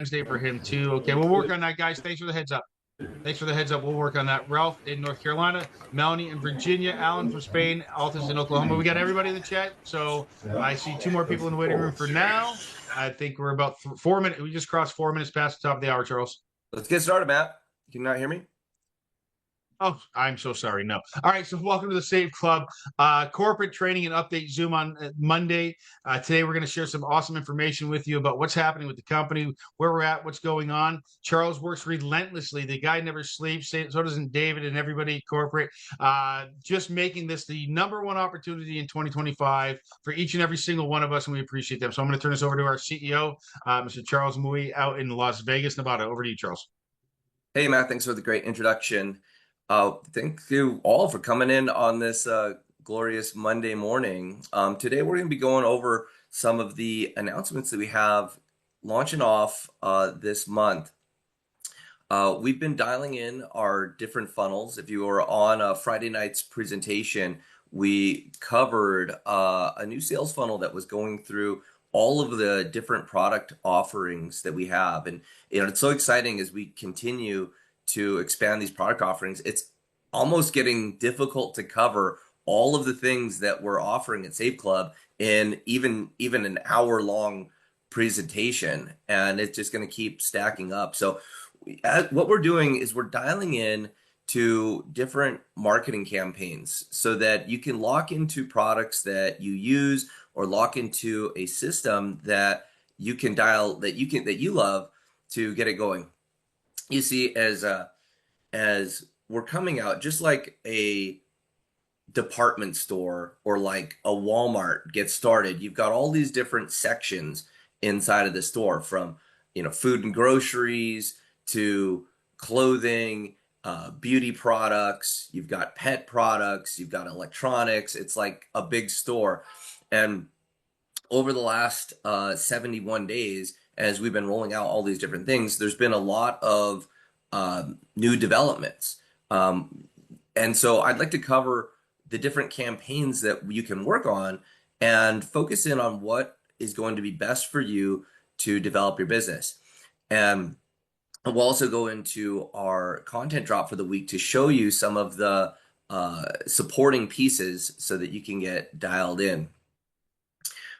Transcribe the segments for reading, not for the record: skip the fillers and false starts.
Wednesday for him too. Okay, we'll work on that, guys. Thanks for the heads up. Thanks for the heads up. We'll work on that. Ralph in North Carolina, Melanie in Virginia, Alan from Spain, Altus in Oklahoma. We got everybody in the chat. So I see two more people in the waiting room for now. I think we're about 4 minutes. We just crossed 4 minutes past the top of the hour, Charles. Let's get started, Matt. Can you not hear me? Oh, I'm so sorry. No. All right. So welcome to the Saveclub corporate training and update Zoom on Monday. Today, we're going to share some awesome information with you about what's happening with the company, where we're at, what's going on. Charles works relentlessly. The guy never sleeps. So doesn't David and everybody at corporate. Just making this the #1 opportunity in 2025 for each and every single one of us. And we appreciate them. So I'm going to turn this over to our CEO, Mr. Charles Mui out in Las Vegas, Nevada. Over to you, Charles. Hey, Matt. Thanks for the great introduction. Thank you all for coming in on this glorious Monday morning. Today, we're going to be going over some of the announcements that we have launching off this month. We've been dialing in our different funnels. If you were on Friday night's presentation, we covered a new sales funnel that was going through all of the different product offerings that we have. And it's so exciting as we continue to expand these product offerings. It's almost getting difficult to cover all of the things that we're offering at Saveclub in even an hour-long presentation, and it's just going to keep stacking up. So what we're doing is we're dialing in to different marketing campaigns so that you can lock into products that you use or lock into a system that you can dial that you love to get it going. You see, as we're coming out, just like a department store or like a Walmart gets started, you've got all these different sections inside of the store, from food and groceries to clothing, beauty products. You've got pet products, you've got electronics. It's like a big store. And over the last 71 days, as we've been rolling out all these different things, there's been a lot of new developments. And so I'd like to cover the different campaigns that you can work on and focus in on what is going to be best for you to develop your business. And we'll also go into our content drop for the week to show you some of the supporting pieces so that you can get dialed in.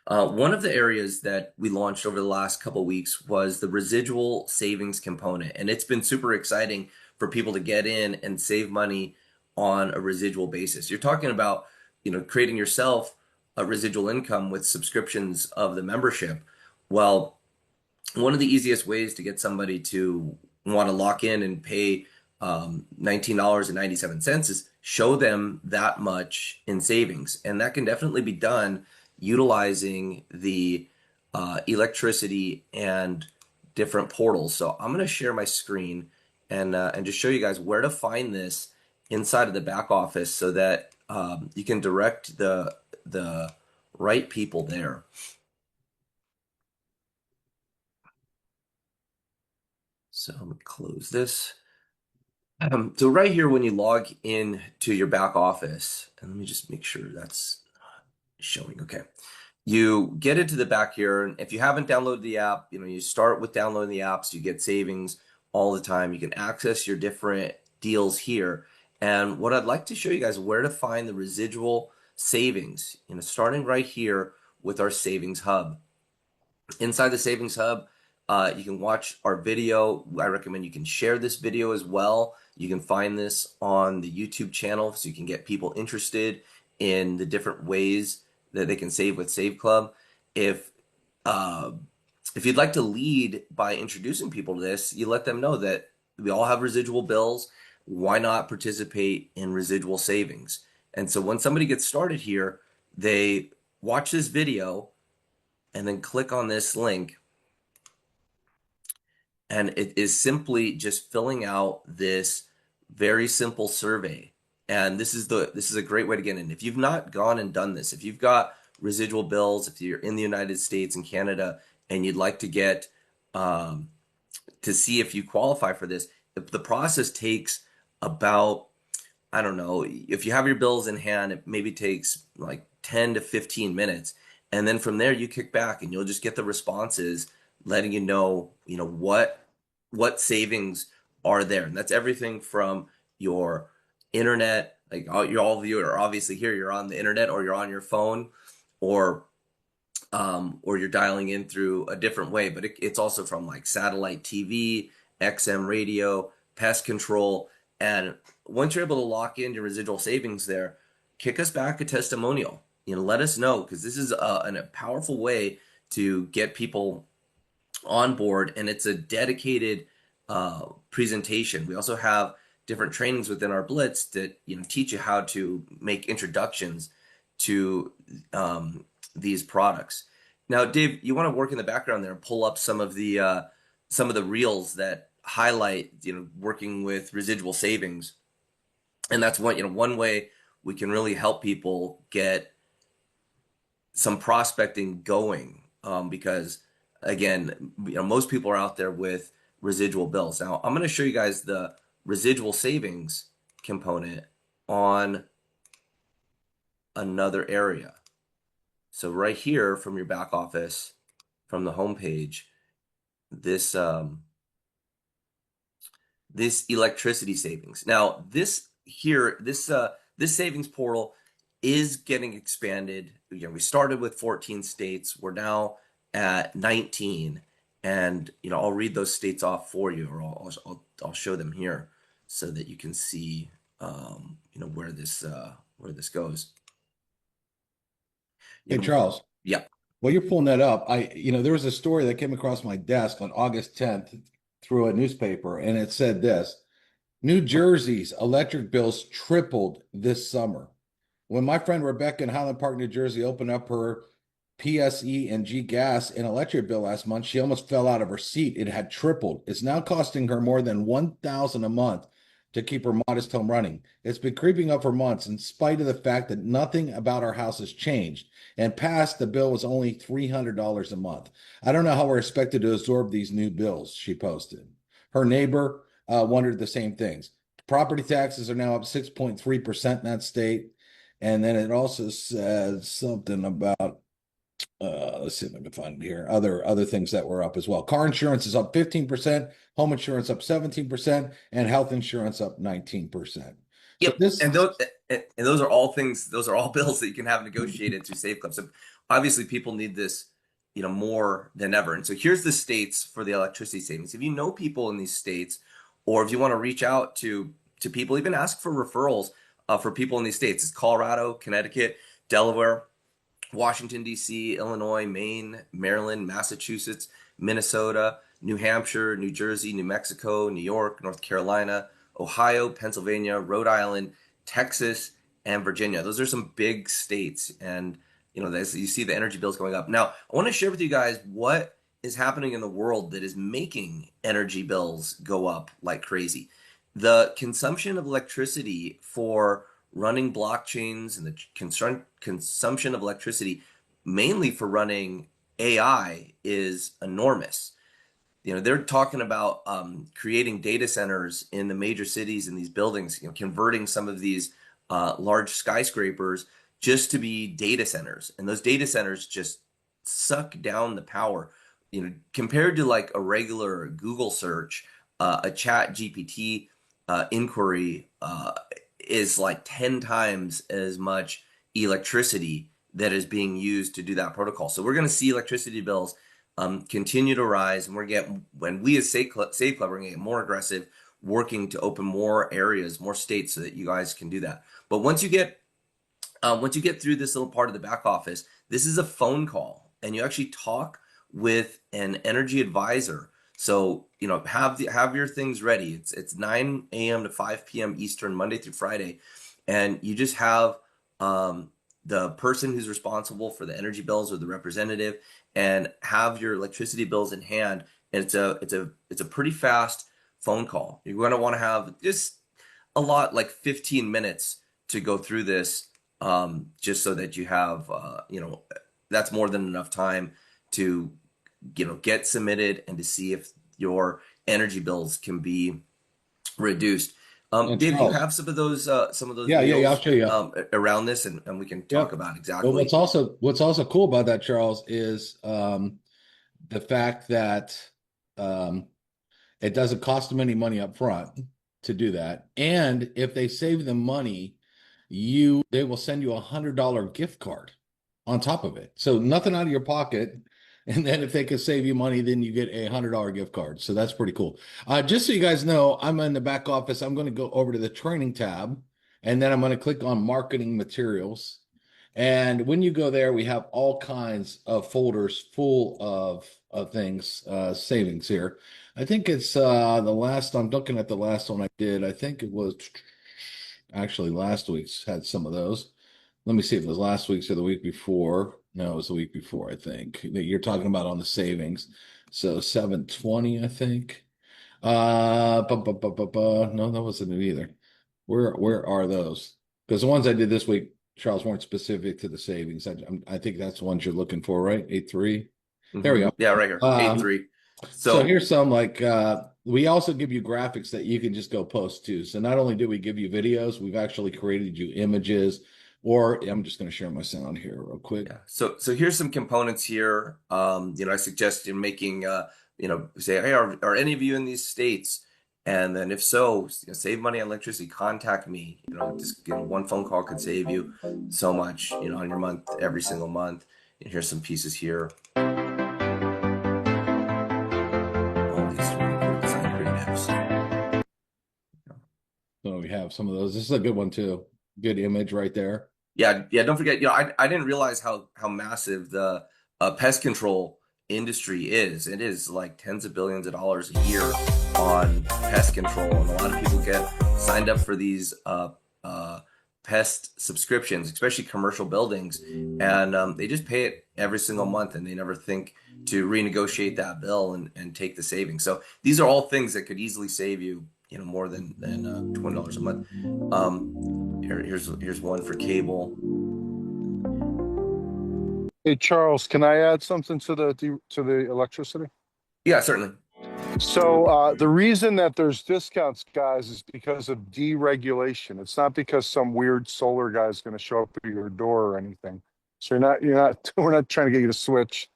One of the areas that we launched over the last couple of weeks was the residual savings component, and it's been super exciting for people to get in and save money on a residual basis. You're talking about, creating yourself a residual income with subscriptions of the membership. Well, one of the easiest ways to get somebody to want to lock in and pay $19.97 is show them that much in savings, and that can definitely be done utilizing the electricity and different portals. So I'm going to share my screen and just show you guys where to find this inside of the back office so that you can direct the right people there. So I'm going to close this. So right here, when you log in to your back office, and let me just make sure that's showing. Okay. You get into the back here, and if you haven't downloaded the app, you start with downloading the app so you get savings all the time. You can access your different deals here. And what I'd like to show you guys where to find the residual savings, starting right here with our Savings Hub. Inside the Savings Hub, you can watch our video. I recommend you can share this video as well. You can find this on the YouTube channel so you can get people interested in the different ways that they can save with Saveclub. If you'd like to lead by introducing people to this, you let them know that we all have residual bills. Why not participate in residual savings? And so when somebody gets started here, they watch this video and then click on this link. And it is simply just filling out this very simple survey. And this is a great way to get in. If you've not gone and done this, if you've got residual bills, if you're in the United States and Canada and you'd like to get to see if you qualify for this, the process takes about, I don't know, if you have your bills in hand, it maybe takes like 10 to 15 minutes. And then from there, you kick back and you'll just get the responses letting you know, what savings are there. And that's everything from your internet, like all of you are obviously here, you're on the internet or you're on your phone, or or you're dialing in through a different way, but it's also from like satellite TV, XM radio, pest control. And once you're able to lock in your residual savings there, kick us back a testimonial. Let us know, because this is a powerful way to get people on board, and it's a dedicated presentation. We also have different trainings within our blitz that teach you how to make introductions to these products. Now, Dave, you want to work in the background there and pull up some of the reels that highlight working with residual savings, and that's one way we can really help people get some prospecting going, because again, most people are out there with residual bills. Now, I'm going to show you guys the residual savings component on another area. So right here from your back office, from the home page, this this electricity savings. Now, this savings portal is getting expanded. We started with 14 states. We're now at 19, and I'll read those states off for you, or I'll show them here so that you can see where this goes. Hey, Charles, Yeah. while you're pulling that up, there was a story that came across my desk on August 10th through a newspaper, and it said this: New Jersey's electric bills tripled this summer. When my friend Rebecca in Highland Park, New Jersey, opened up her PSE and G gas and electric bill last month, she almost fell out of her seat. It had tripled. It's now costing her more than $1,000 a month to keep her modest home running. It's been creeping up for months, in spite of the fact that nothing about our house has changed. And past, the bill was only $300 a month. I don't know how we're expected to absorb these new bills, she posted. Her neighbor wondered the same things. Property taxes are now up 6.3% in that state. And then it also says something about, let's see if I can find it here, other things that were up as well. Car insurance is up 15%, home insurance up 17%, and health insurance up 19%. So Yep. And those are all things, those are all bills that you can have negotiated through Saveclub. So obviously people need this, more than ever. And so here's the states for the electricity savings. If you know people in these states, or if you want to reach out to people, even ask for referrals for people in these states. It's Colorado, Connecticut, Delaware, Washington, D.C., Illinois, Maine, Maryland, Massachusetts, Minnesota, New Hampshire, New Jersey, New Mexico, New York, North Carolina, Ohio, Pennsylvania, Rhode Island, Texas, and Virginia. Those are some big states. And, you see the energy bills going up. Now, I want to share with you guys what is happening in the world that is making energy bills go up like crazy. The consumption of electricity for running blockchains, and the consumption of electricity mainly for running AI is enormous. They're talking about creating data centers in the major cities in these buildings, converting some of these large skyscrapers just to be data centers. And those data centers just suck down the power. Compared to like a regular Google search, a chat GPT inquiry is like 10 times as much electricity that is being used to do that protocol. So we're going to see electricity bills continue to rise, and when we as Saveclub are going to get more aggressive, working to open more areas, more states, so that you guys can do that. But once you get through this little part of the back office, this is a phone call, and you actually talk with an energy advisor. So have your things ready. It's 9 a.m. to 5 p.m. Eastern, Monday through Friday, and you just have the person who's responsible for the energy bills, or the representative, and have your electricity bills in hand. And it's a pretty fast phone call. You're going to want to have just a lot, like 15 minutes to go through this, just so that you have that's more than enough time to get submitted and to see if your energy bills can be reduced. Dave, you have some of those Yeah, I'll reels show you. around this, and we can talk about exactly. Well, what's also cool about that, Charles, is the fact that it doesn't cost them any money up front to do that. And if they save them money, they will send you $100 gift card on top of it. So nothing out of your pocket. And then if they can save you money, then you get a $100 gift card. So that's pretty cool. Just so you guys know, I'm in the back office. I'm going to go over to the training tab, and then I'm going to click on marketing materials. And when you go there, we have all kinds of folders full of things, savings here. I think it's I'm looking at the last one I did. I think it was actually last week's had some of those. Let me see if it was last week's or the week before. No, it was the week before, I think, that you're talking about on the savings. So 720, I think. No, that wasn't it either. Where are those? Because the ones I did this week, Charles, weren't specific to the savings. I think that's the ones you're looking for, right? 8.3. There we go. Yeah, right here. 8.3. So here's some we also give you graphics that you can just go post to. So not only do we give you videos, we've actually created you images, or I'm just going to share my sound here real quick. Yeah. So here's some components here. I suggest you're making, say, hey, are any of you in these states? And then if so, save money on electricity, contact me. Just one phone call could save you so much, on your month, every single month. And here's some pieces here. All these really cool design creatives. So we have some of those. This is a good one too. Good image right there. Yeah. Don't forget, I didn't realize how massive the pest control industry is. It is like tens of billions of dollars a year on pest control, and a lot of people get signed up for these pest subscriptions, especially commercial buildings, and they just pay it every single month, and they never think to renegotiate that bill and take the savings. So these are all things that could easily save you, more than $20 a month. Here's one for cable. Hey, Charles, can I add something to the electricity? Yeah, certainly. So the reason that there's discounts, guys, is because of deregulation. It's not because some weird solar guy is going to show up at your door or anything. So we're not trying to get you to switch.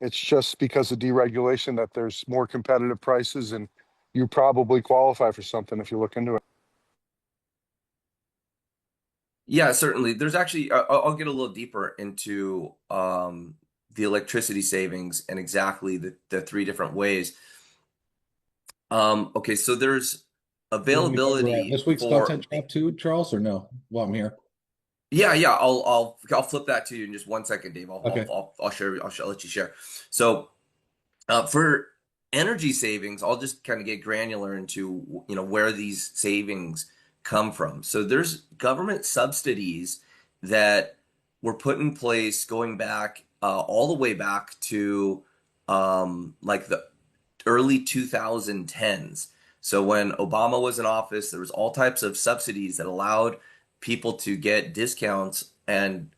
It's just because of deregulation that there's more competitive prices, and you probably qualify for something if you look into it. Yeah, certainly. There's actually, I'll get a little deeper into the electricity savings and exactly the three different ways. Okay, so there's availability This week's for content drop too, Charles, or no? Well, I'm here. Yeah, I'll flip that to you in just 1 second, Dave. Okay. I'll share. I'll let you share. So for energy savings, I'll just kind of get granular into where these savings come from. So there's government subsidies that were put in place going back all the way back to like the early 2010s. So when Obama was in office, there was all types of subsidies that allowed people to get discounts and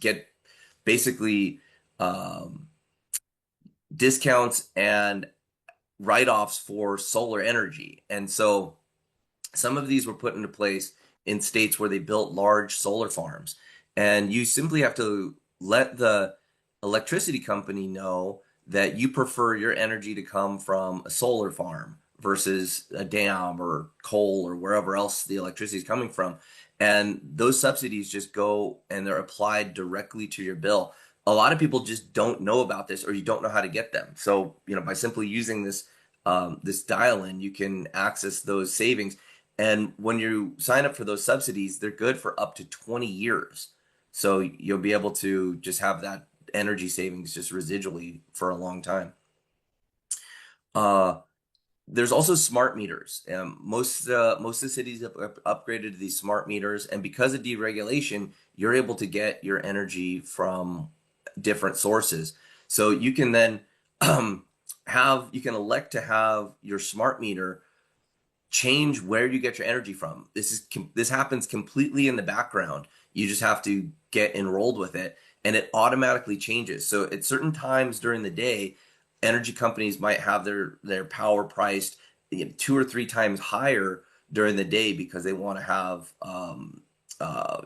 get basically discounts and write-offs for solar energy. And so some of these were put into place in states where they built large solar farms. And you simply have to let the electricity company know that you prefer your energy to come from a solar farm versus a dam or coal or wherever else the electricity is coming from. And those subsidies just go and they're applied directly to your bill. A lot of people just don't know about this, or you don't know how to get them. So, by simply using this dial-in, you can access those savings. And when you sign up for those subsidies, they're good for up to 20 years. So you'll be able to just have that energy savings just residually for a long time. There's also smart meters. Most of the cities have upgraded to these smart meters, and because of deregulation, you're able to get your energy from different sources. So you can then you can elect to have your smart meter change where you get your energy from. This happens completely in the background. You just have to get enrolled with it, and it automatically changes. So at certain times during the day, energy companies might have their power priced 2 or 3 times higher during the day because they want to have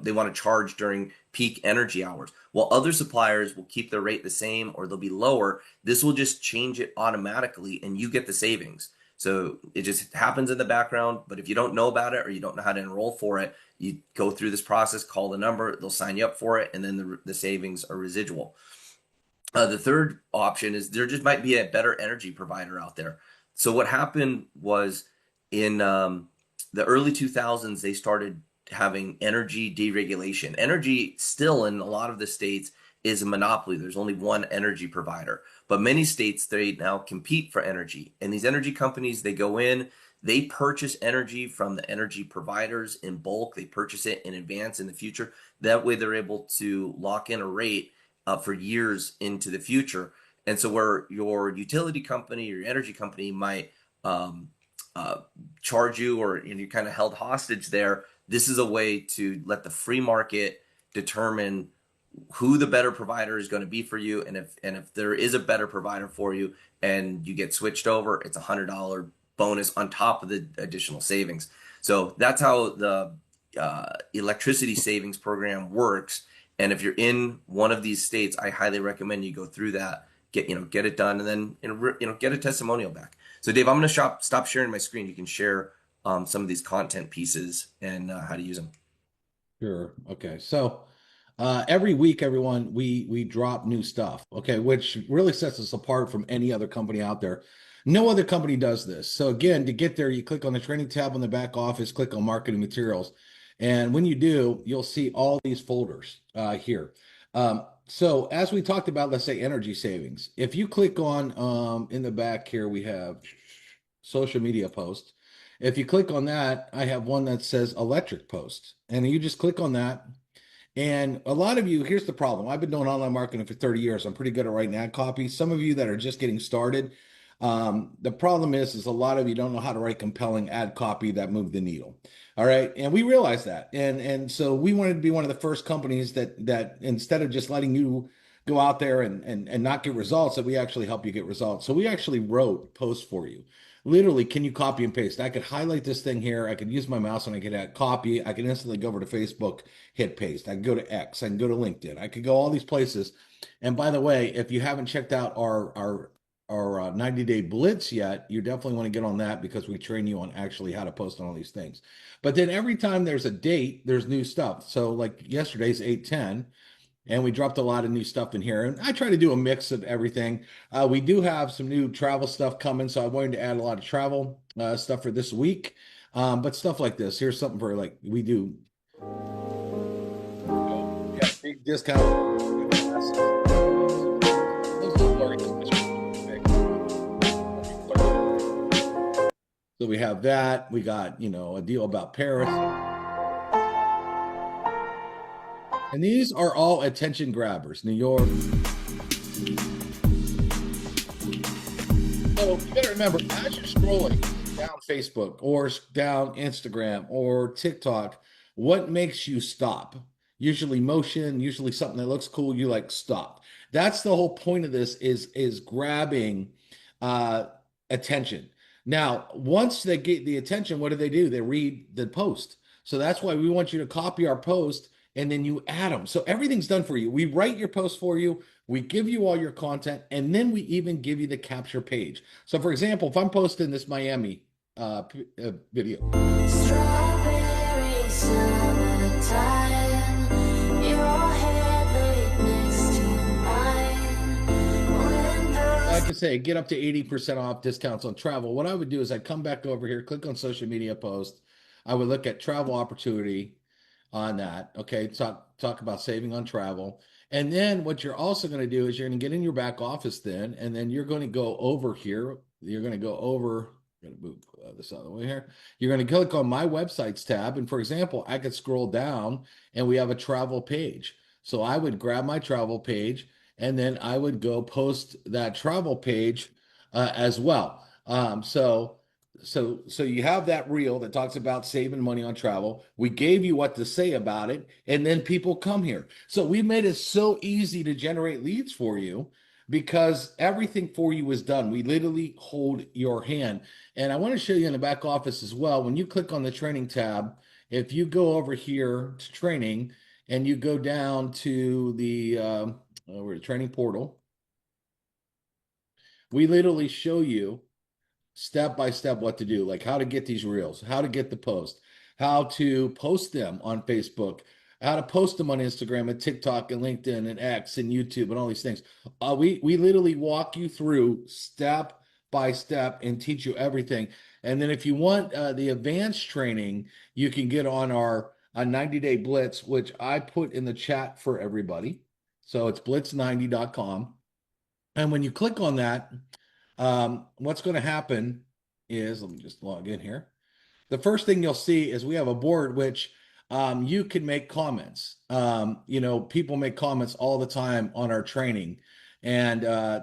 they want to charge during peak energy hours. While other suppliers will keep their rate the same or they'll be lower, this will just change it automatically and you get the savings. So it just happens in the background, but if you don't know about it or you don't know how to enroll for it, you go through this process, call the number, they'll sign you up for it, and then the savings are residual. The third option is there just might be a better energy provider out there. So what happened was in the early 2000s, they started having energy deregulation. Energy still in a lot of the states is a monopoly. There's only one energy provider, but many states, they now compete for energy. And these energy companies, they go in, they purchase energy from the energy providers in bulk. They purchase it in advance in the future. That way they're able to lock in a rate for years into the future. And so where your utility company or your energy company might charge you or you're kind of held hostage there, this is a way to let the free market determine who the better provider is going to be for you. And if there is a better provider for you and you get switched over, it's $100 bonus on top of the additional savings. So that's how the electricity savings program works. And if you're in one of these states, I highly recommend you go through that, get it done, and then get a testimonial back. So Dave, I'm going to stop sharing my screen. You can share some of these content pieces and how to use them. Sure. Okay. So every week, everyone, we drop new stuff, okay, which really sets us apart from any other company out there. No other company does this. So again, to get there, you click on the training tab on the back office, click on marketing materials. And when you do, you'll see all these folders here. So as we talked about, let's say energy savings. If you click on in the back here, we have social media posts. If you click on that, I have one that says electric posts. And you just click on that. And a lot of you, here's the problem. I've been doing online marketing for 30 years. I'm pretty good at writing ad copy. Some of you that are just getting started, the problem is a lot of you don't know how to write compelling ad copy that move the needle. All right. And we realize that. And so we wanted to be one of the first companies that instead of just letting you go out there and not get results, that we actually help you get results. So we actually wrote posts for you. Literally, can you copy and paste? I could highlight this thing here. I could use my mouse and I could add copy. I could instantly go over to Facebook, hit paste. I could go to X. I can go to LinkedIn. I could go all these places. And by the way, if you haven't checked out our 90-day blitz yet, you definitely want to get on that because we train you on actually how to post on all these things. But then every time there's a date, there's new stuff. So like yesterday's 8/10. And we dropped a lot of new stuff in here. And I try to do a mix of everything. We do have some new travel stuff coming. So I wanted to add a lot of travel stuff for this week. But stuff like this. Here's something for like we do. Yeah, big discount. So we have that. We got, a deal about Paris. And these are all attention grabbers. New York. So you gotta remember, as you're scrolling down Facebook or down Instagram or TikTok, what makes you stop? Usually motion, usually something that looks cool, you like stop. That's the whole point of this is grabbing attention. Now, once they get the attention, what do? They read the post. So that's why we want you to copy our post and then you add them. So everything's done for you. We write your post for you. We give you all your content, and then we even give you the capture page. So for example, if I'm posting this Miami video. Strawberry summertime, your head laid next to mine. I could say get up to 80% off discounts on travel. What I would do is I'd come back over here, click on social media post. I would look at travel opportunity on that. Okay, talk about saving on travel. And then what you're also going to do is you're going to get in your back office then, and then you're going to go over here. You're going to go over, I'm going to move this out of the way here. You're going to click on my websites tab. And for example, I could scroll down and we have a travel page. So I would grab my travel page and then I would go post that travel page as well. So you have that reel that talks about saving money on travel. We gave you what to say about it, and then people come here. So we made it so easy to generate leads for you because everything for you is done. We literally hold your hand. And I want to show you in the back office as well. When you click on the training tab if you go over here to training and you go down to the over the training portal, we literally show you step by step what to do, like how to get these reels, how to get the post, how to post them on Facebook, how to post them on Instagram and TikTok and LinkedIn and X and YouTube and all these things. We literally walk you through step by step and teach you everything. And then if you want the advanced training, you can get on our 90-day blitz, which I put in the chat for everybody. So it's blitz90.com. And when you click on that, what's going to happen is, let me just log in here. The first thing you'll see is we have a board which you can make comments. People make comments all the time on our training, and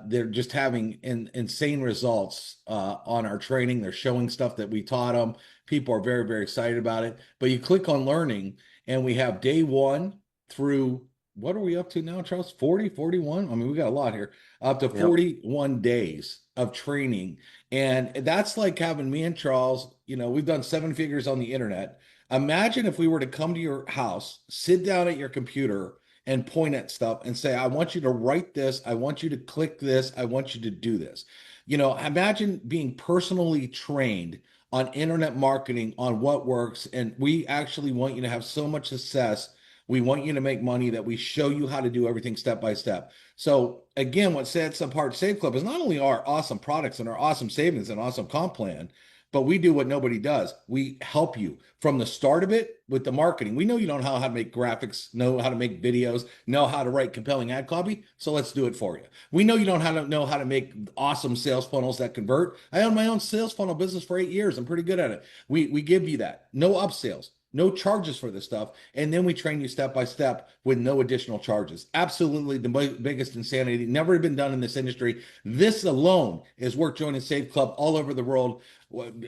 they're just having insane results on our training. They're showing stuff that we taught them. People are very, very excited about it. But you click on learning, and we have day 1 through, what are we up to now, Charles? 40, 41? I mean, we got a lot here. Up to 41 days of training. And that's like having me and Charles, we've done 7 figures on the internet. Imagine if we were to come to your house, sit down at your computer and point at stuff and say, I want you to write this. I want you to click this. I want you to do this. Imagine being personally trained on internet marketing, on what works. And we actually want you to have so much success. We want you to make money that we show you how to do everything step by step. So again, what sets apart Saveclub is not only our awesome products and our awesome savings and awesome comp plan, but we do what nobody does. We help you from the start of it with the marketing. We know you don't know how to make graphics, know how to make videos, know how to write compelling ad copy. So let's do it for you. We know you don't know how to make awesome sales funnels that convert. I own my own sales funnel business for 8 years. I'm pretty good at it. We give you that. No upsells. No charges for this stuff. And then we train you step by step with no additional charges. Absolutely the biggest insanity. Never been done in this industry. This alone is worth joining Saveclub all over the world,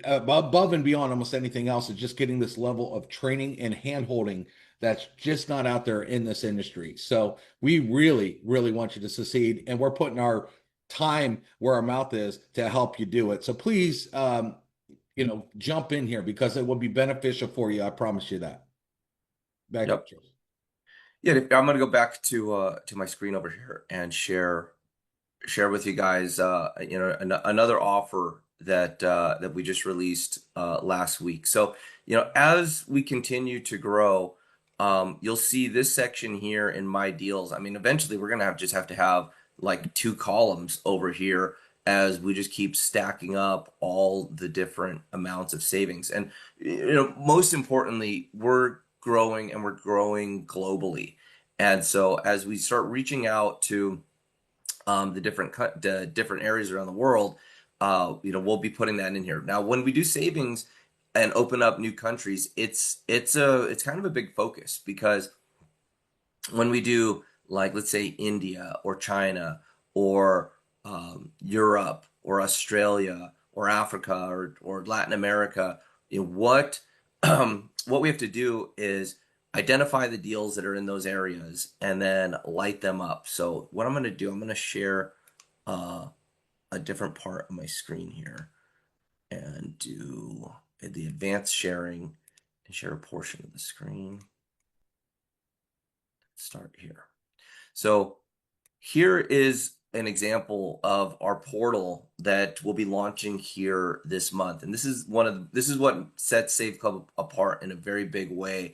above and beyond almost anything else. Is just getting this level of training and hand-holding that's just not out there in this industry. So we really, really want you to succeed. And we're putting our time where our mouth is to help you do it. So please, jump in here because it will be beneficial for you. I promise you that. Back up, Charles. Yeah, I'm going to go back to my screen over here and share with you guys, another offer that we just released last week. So, as we continue to grow, you'll see this section here in my deals. I mean, eventually we're going to have to have like 2 columns over here as we just keep stacking up all the different amounts of savings. And, most importantly, we're growing and we're growing globally. And so as we start reaching out to the different areas around the world, we'll be putting that in here. Now, when we do savings and open up new countries, it's kind of a big focus, because when we do, like, let's say India or China or Europe or Australia or Africa or Latin America, what we have to do is identify the deals that are in those areas and then light them up. So what I'm going to do, I'm going to share a different part of my screen here and do the advanced sharing and share a portion of the screen. Start here. So here is an example of our portal that we'll be launching here this month. And this is what sets Saveclub apart in a very big way.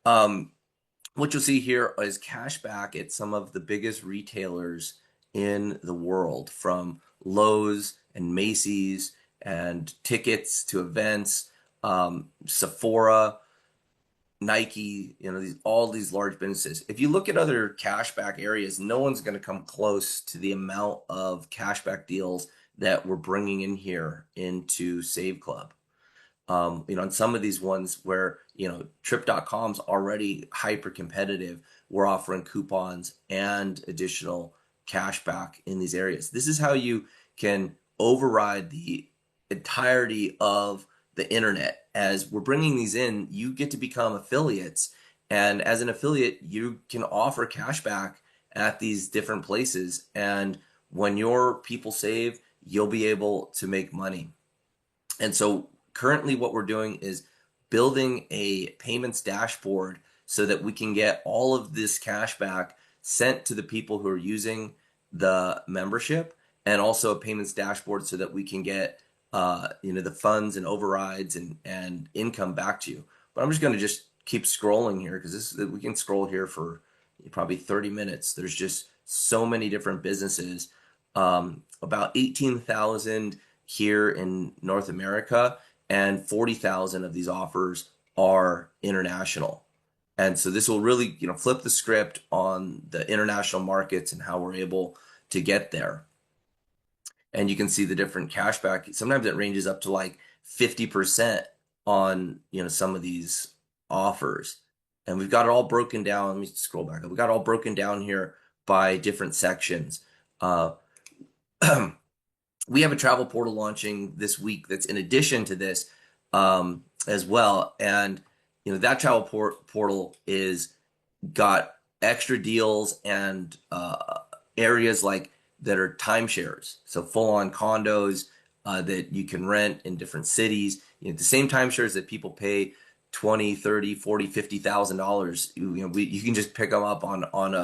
What you'll see here is cash back at some of the biggest retailers in the world, from Lowe's and Macy's and tickets to events, Sephora, Nike, all these large businesses. If you look at other cashback areas, no one's going to come close to the amount of cashback deals that we're bringing in here into Saveclub. On some of these ones where, Trip.com's already hyper competitive, we're offering coupons and additional cashback in these areas. This is how you can override the entirety of the internet. As we're bringing these in, you get to become affiliates. And as an affiliate, you can offer cashback at these different places. And when your people save, you'll be able to make money. And so currently what we're doing is building a payments dashboard so that we can get all of this cash back sent to the people who are using the membership, and also a payments dashboard so that we can get the funds and overrides and income back to you. But I'm just going to just keep scrolling here because we can scroll here for probably 30 minutes. There's just so many different businesses. About 18,000 here in North America, and 40,000 of these offers are international. And so this will really, flip the script on the international markets and how we're able to get there. And you can see the different cashback. Sometimes it ranges up to like 50% on, some of these offers. And we've got it all broken down. Let me scroll back up. We got it all broken down here by different sections. We have a travel portal launching this week that's in addition to this as well. And, that travel portal is got extra deals and areas like that are timeshares. So full-on condos that you can rent in different cities. The same timeshares that people pay $20, $30, $40, $50,000. You can just pick them up on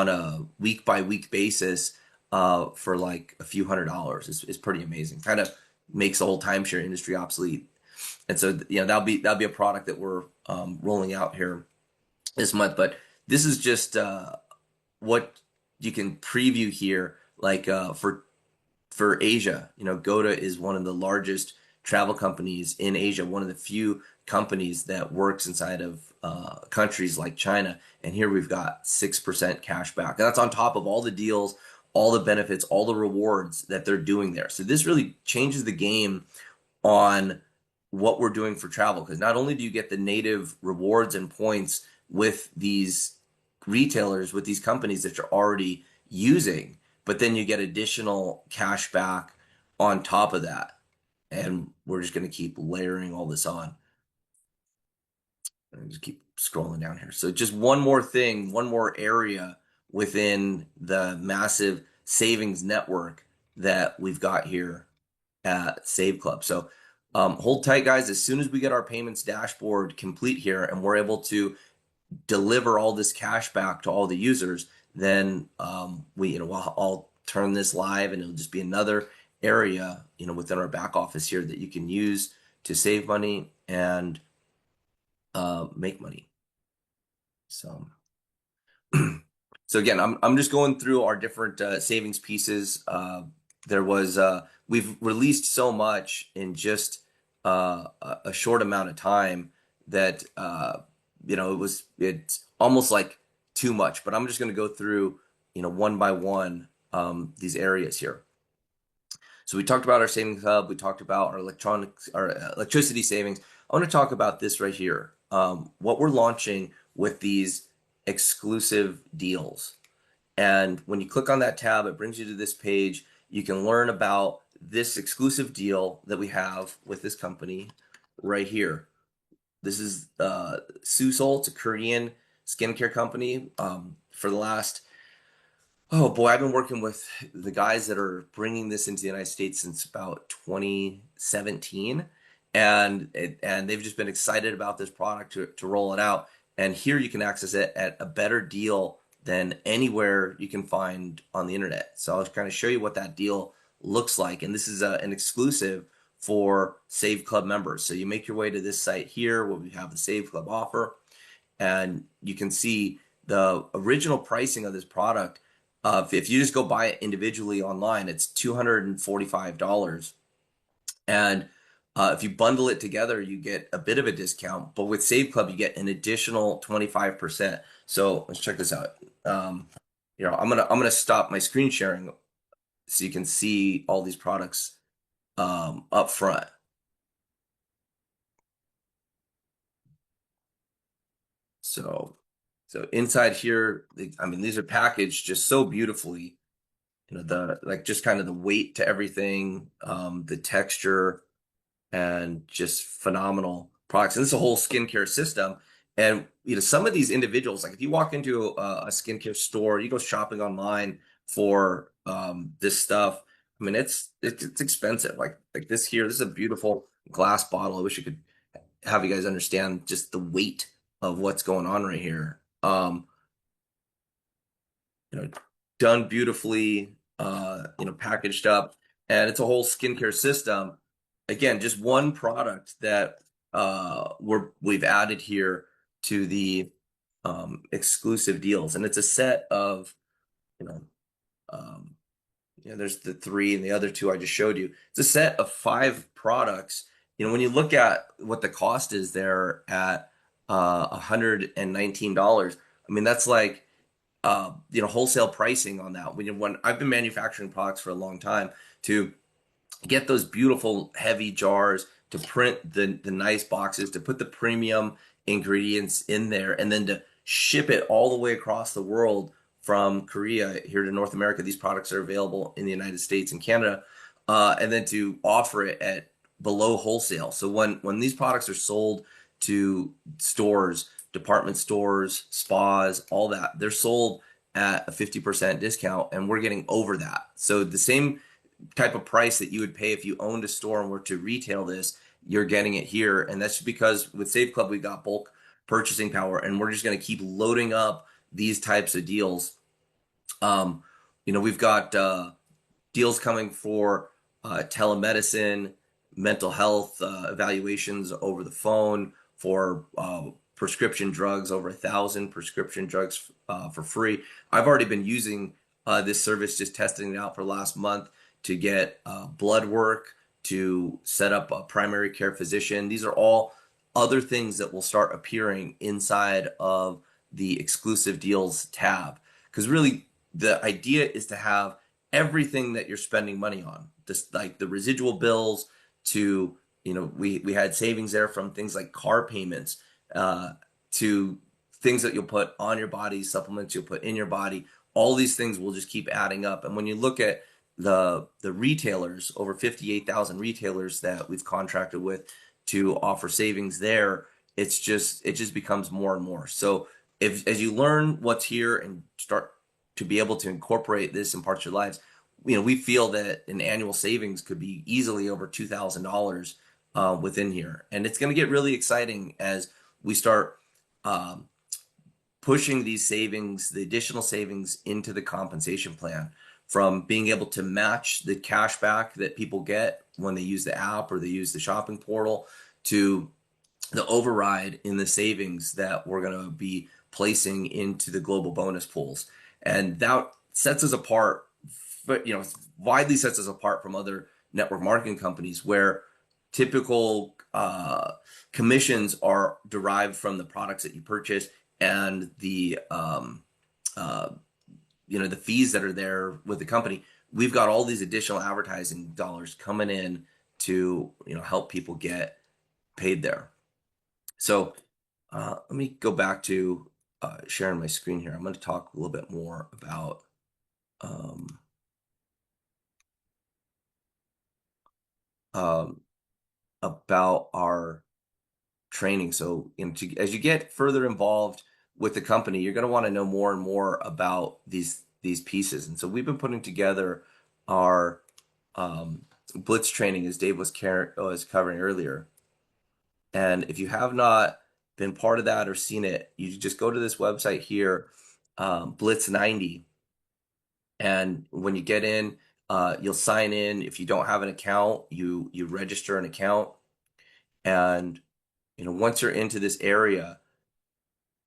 a week-by-week basis for like a few $100s. It's pretty amazing. Kind of makes the whole timeshare industry obsolete. And so that'll be a product that we're rolling out here this month. But this is just what you can preview here. Like for Asia, Goda is one of the largest travel companies in Asia. One of the few companies that works inside of countries like China. And here we've got 6% cash back. And that's on top of all the deals, all the benefits, all the rewards that they're doing there. So this really changes the game on what we're doing for travel, because not only do you get the native rewards and points with these retailers, with these companies that you're already using, but then you get additional cash back on top of that. And we're just going to keep layering all this on. And just keep scrolling down here. So just one more thing, one more area within the massive savings network that we've got here at Saveclub. So hold tight, guys. As soon as we get our payments dashboard complete here and we're able to deliver all this cash back to all the users, then I'll turn this live, and it'll just be another area within our back office here that you can use to save money and make money. So so again, I'm just going through our different savings pieces. We've released so much in just a short amount of time that it's almost like too much. But I'm just going to go through one by one these areas here. So we talked about our savings hub. We talked about our electricity savings. I want to talk about this right here. What we're launching with these exclusive deals. And when you click on that tab, it brings you to this page. You can learn about this exclusive deal that we have with this company right here. This is Susol. It's a Korean skincare company. For the last, I've been working with the guys that are bringing this into the United States since about 2017. And they've just been excited about this product to roll it out. And here you can access it at a better deal than anywhere you can find on the internet. So I'll kind of show you what that deal looks like. And this is an exclusive for Saveclub members. So you make your way to this site here where we have the Saveclub offer, and you can see the original pricing of this product. If you just go buy it individually online, it's $245. And if you bundle it together, you get a bit of a discount, but with Saveclub, you get an additional 25%. So let's check this out. I'm gonna stop my screen sharing so you can see all these products up front. So inside here, these are packaged just so beautifully. Just kind of the weight to everything, the texture, and just phenomenal products. And this is a whole skincare system. And some of these individuals, like if you walk into a skincare store, you go shopping online for this stuff. It's expensive. Like this here, this is a beautiful glass bottle. I wish you could have you guys understand just the weight of what's going on right here. You know, done beautifully, packaged up, and it's a whole skincare system. Again, just one product that we've added here to the exclusive deals, and it's a set of, you know, um, there's the three and the other two I just showed you. It's a set of 5 products. When you look at what the cost is there at $119, I mean, that's like wholesale pricing on that. When I've been manufacturing products for a long time, to get those beautiful heavy jars, to print the nice boxes, to put the premium ingredients in there, and then to ship it all the way across the world from Korea here to North America. These products are available in the United States and Canada, and then to offer it at below wholesale. So when these products are sold to stores, department stores, spas, all that, they're sold at a 50% discount, and we're getting over that. So the same type of price that you would pay if you owned a store and were to retail this, you're getting it here. And that's because with Saveclub, we got bulk purchasing power, and we're just going to keep loading up these types of deals. We've got deals coming for telemedicine, mental health evaluations over the phone, for prescription drugs, over 1,000 prescription drugs for free. I've already been using this service, just testing it out for last month, to get blood work, to set up a primary care physician. These are all other things that will start appearing inside of the exclusive deals tab. Because really, the idea is to have everything that you're spending money on, just like the residual bills, to, we had savings there from things like car payments, to things that you'll put on your body, supplements you'll put in your body. All these things will just keep adding up. And when you look at the retailers, over 58,000 retailers that we've contracted with to offer savings there, it just becomes more and more. So as you learn what's here and start to be able to incorporate this in parts of your lives, we feel that an annual savings could be easily over $2,000 within here. And it's going to get really exciting as we start pushing these savings, the additional savings, into the compensation plan, from being able to match the cash back that people get when they use the app or they use the shopping portal, to the override in the savings that we're going to be placing into the global bonus pools. And that sets us apart, but widely sets us apart from other network marketing companies, where typical commissions are derived from the products that you purchase, and the the fees that are there with the company. We've got all these additional advertising dollars coming in to help people get paid there. So let me go back to sharing my screen here. I'm going to talk a little bit more about our training. So as you get further involved with the company, you're going to want to know more and more about these pieces. And so we've been putting together our Blitz training, as Dave was covering earlier. And if you have not been part of that or seen it, you just go to this website here, Blitz 90. And when you get in, you'll sign in. If you don't have an account, you register an account. And once you're into this area,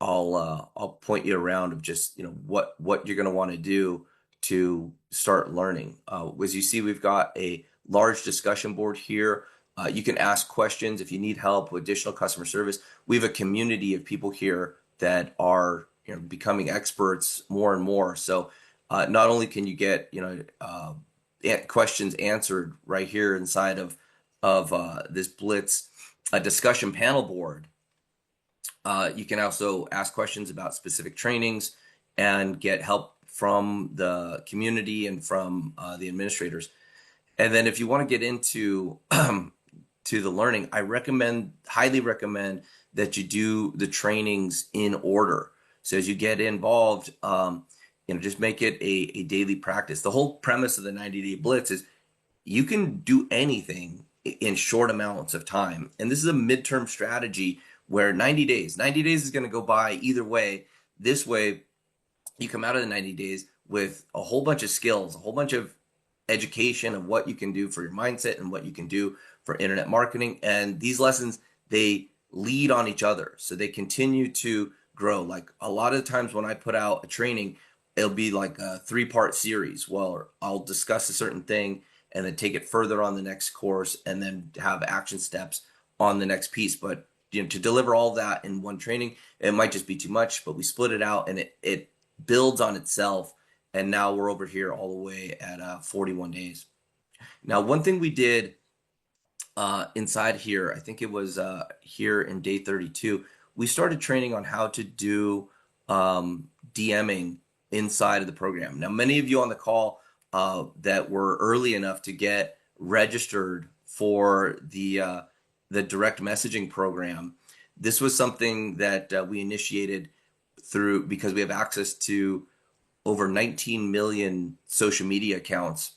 I'll point you around of just what you're going to want to do to start learning. As you see, we've got a large discussion board here. You can ask questions if you need help with additional customer service. We have a community of people here that are becoming experts more and more. So not only can you get questions answered right here inside of this Blitz discussion panel board, you can also ask questions about specific trainings and get help from the community and from the administrators. And then if you want to get into to the learning, I highly recommend that you do the trainings in order. So as you get involved, just make it a daily practice. The whole premise of the 90-day Blitz is you can do anything in short amounts of time. And this is a midterm strategy where 90 days is going to go by either way. This way, you come out of the 90 days with a whole bunch of skills, a whole bunch of education of what you can do for your mindset and what you can do for internet marketing. And these lessons, they lead on each other. So they continue to grow. Like a lot of the times when I put out a training, it'll be like a 3-part series. Well, I'll discuss a certain thing and then take it further on the next course and then have action steps on the next piece. But to deliver all that in one training, it might just be too much, but we split it out and it builds on itself. And now we're over here all the way at 41 days. Now, one thing we did inside here, I think it was here in day 32, we started training on how to do DMing inside of the program. Now, many of you on the call that were early enough to get registered for the direct messaging program, this was something that we initiated through because we have access to over 19 million social media accounts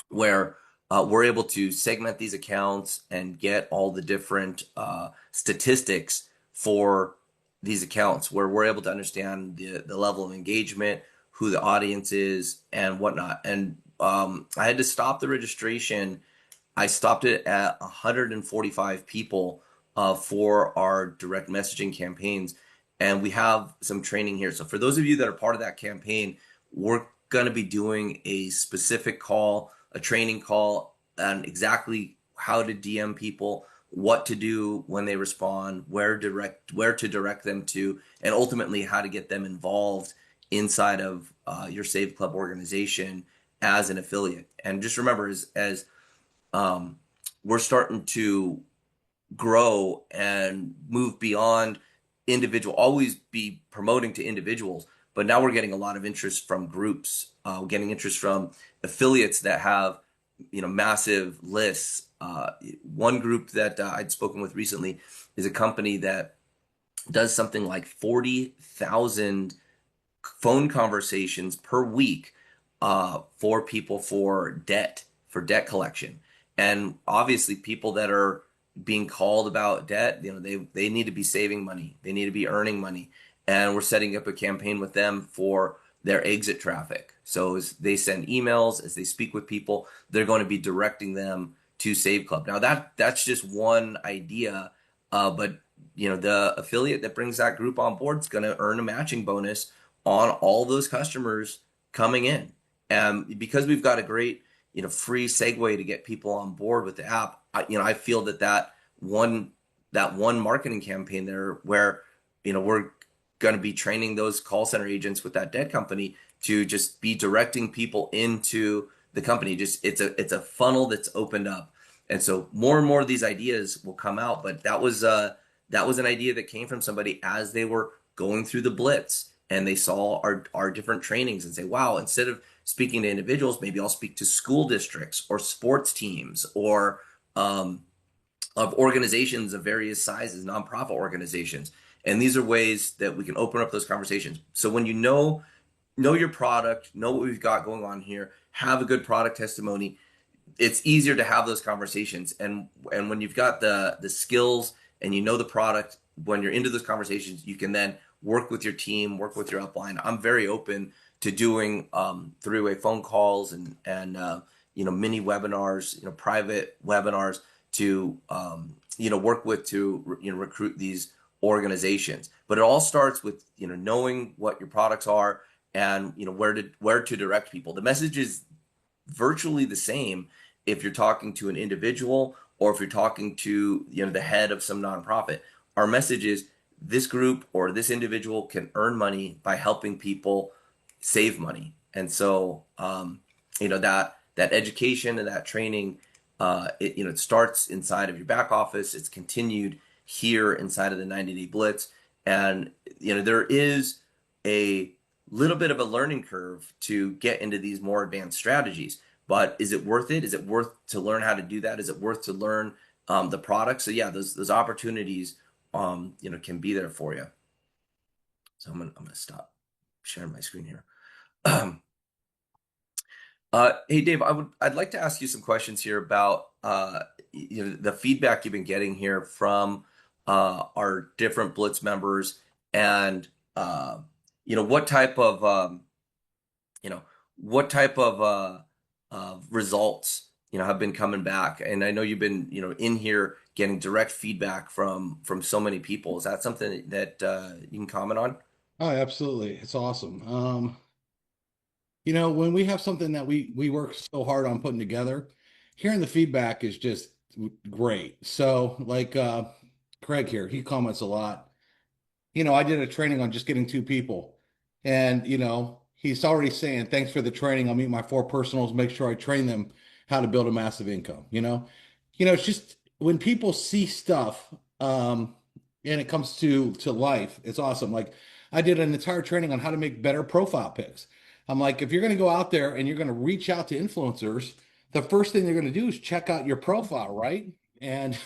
where we're able to segment these accounts and get all the different statistics for these accounts where we're able to understand the level of engagement, who the audience is, and whatnot. And I had to stop the registration. I stopped it at 145 people for our direct messaging campaigns. And we have some training here. So for those of you that are part of that campaign, we're going to be doing a specific call, a training call on exactly how to DM people, what to do when they respond, where to direct them to, and ultimately how to get them involved inside of your Saveclub organization as an affiliate. And just remember, as we're starting to grow and move beyond individual, always be promoting to individuals, but now we're getting a lot of interest from groups, getting interest from affiliates that have massive lists. One group that I'd spoken with recently is a company that does something like 40,000 phone conversations per week for people for debt collection. And obviously people that are being called about debt, they need to be saving money, they need to be earning money, and we're setting up a campaign with them for their exit traffic. So as they send emails, as they speak with people, they're going to be directing them to Saveclub. Now that's just one idea, but the affiliate that brings that group on board is going to earn a matching bonus on all those customers coming in. And because we've got a great free segue to get people on board with the app, I feel that one marketing campaign there where we're going to be training those call center agents with that debt company to just be directing people into the company. Just it's a funnel that's opened up, and so more and more of these ideas will come out. But that was an idea that came from somebody as they were going through the blitz and they saw our different trainings and say, wow, instead of speaking to individuals, maybe I'll speak to school districts or sports teams or of organizations of various sizes, nonprofit organizations. And these are ways that we can open up those conversations. So when you know your product, know what we've got going on here, have a good product testimony, it's easier to have those conversations. And when you've got the skills and the product, when you're into those conversations, you can then work with your team, work with your upline. I'm very open to doing three-way phone calls and mini webinars, private webinars to work with to recruit these organizations. But it all starts with knowing what your products are and where to direct people. The message is virtually the same if you're talking to an individual or if you're talking to the head of some nonprofit. Our message is this group or this individual can earn money by helping people save money. And so that education and that training, it starts inside of your back office. It's continued here inside of the 90-day blitz. And there is a little bit of a learning curve to get into these more advanced strategies. But is it worth it? Is it worth to learn how to do that? Is it worth to learn the product? So yeah, those opportunities can be there for you. So I'm gonna stop sharing my screen here. Hey Dave, I'd like to ask you some questions here about the feedback you've been getting here from our different Blitz members, and uh, what type of you know, what type of results, have been coming back. And I know you've been, in here getting direct feedback from so many people. Is that something that you can comment on? Oh, absolutely. It's awesome. When we have something that we work so hard on putting together, hearing the feedback is just great. So, like Craig here, he comments a lot. I did a training on just getting two people. And, he's already saying, thanks for the training. I'll meet my four personals, make sure I train them how to build a massive income. It's just when people see stuff, and it comes to life, it's awesome. Like I did an entire training on how to make better profile pics. I'm like, if you're going to go out there and you're going to reach out to influencers, the first thing they're going to do is check out your profile, right? And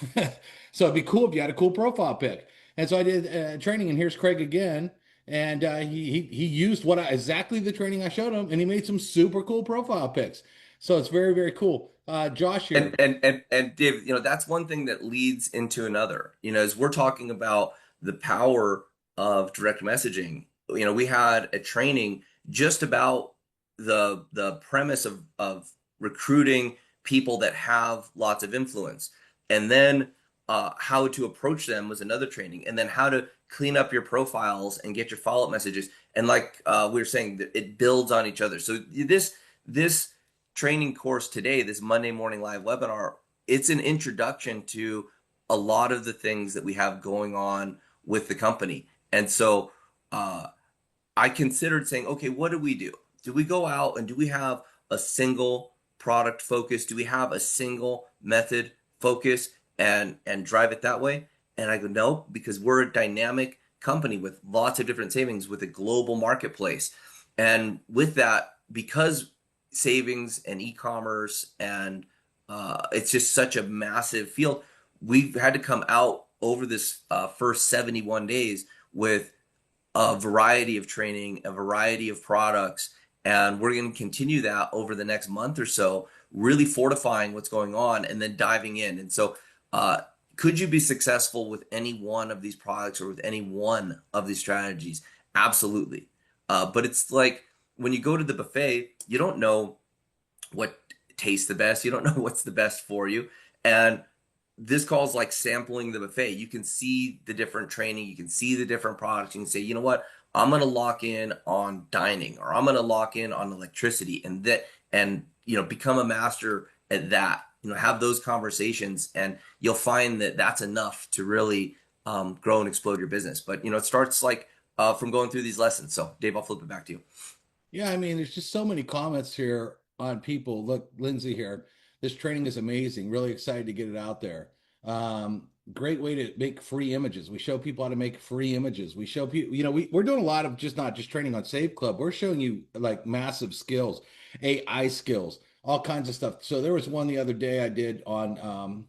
so it'd be cool if you had a cool profile pic. And so I did training, and here's Craig again, and he used exactly the training I showed him, and he made some super cool profile pics. So it's very, very cool. Josh here. And Dave, that's one thing that leads into another. As we're talking about the power of direct messaging, we had a training just about the premise of recruiting people that have lots of influence, and then how to approach them was another training, and then how to clean up your profiles and get your follow-up messages. And like we were saying, that it builds on each other. So this training course today, this Monday morning live webinar, it's an introduction to a lot of the things that we have going on with the company. And so I considered saying, okay, what do we do? Do we go out and do we have a single product focus? Do we have a single method focus and drive it that way? And I go, no, because we're a dynamic company with lots of different savings with a global marketplace. And with that, because savings and e-commerce and it's just such a massive field, we've had to come out over this first 71 days with a variety of training, a variety of products, and we're going to continue that over the next month or so, really fortifying what's going on and then diving in. And so could you be successful with any one of these products or with any one of these strategies? Absolutely. But it's like when you go to the buffet, you don't know what tastes the best. You don't know what's the best for you. And this calls like sampling the buffet. You can see the different training. You can see the different products. You can say, you know what? I'm going to lock in on dining, or I'm going to lock in on electricity, and become a master at that. Have those conversations, and you'll find that that's enough to really grow and explode your business. But it starts like from going through these lessons. So Dave, I'll flip it back to you. Yeah, I mean, there's just so many comments here on people. Look, Lindsay here. This training is amazing. Really excited to get it out there. Great way to make free images. We show people how to make free images. We show people, we're doing a lot of not just training on Saveclub. We're showing you like massive skills, AI skills, all kinds of stuff. So there was one the other day I did on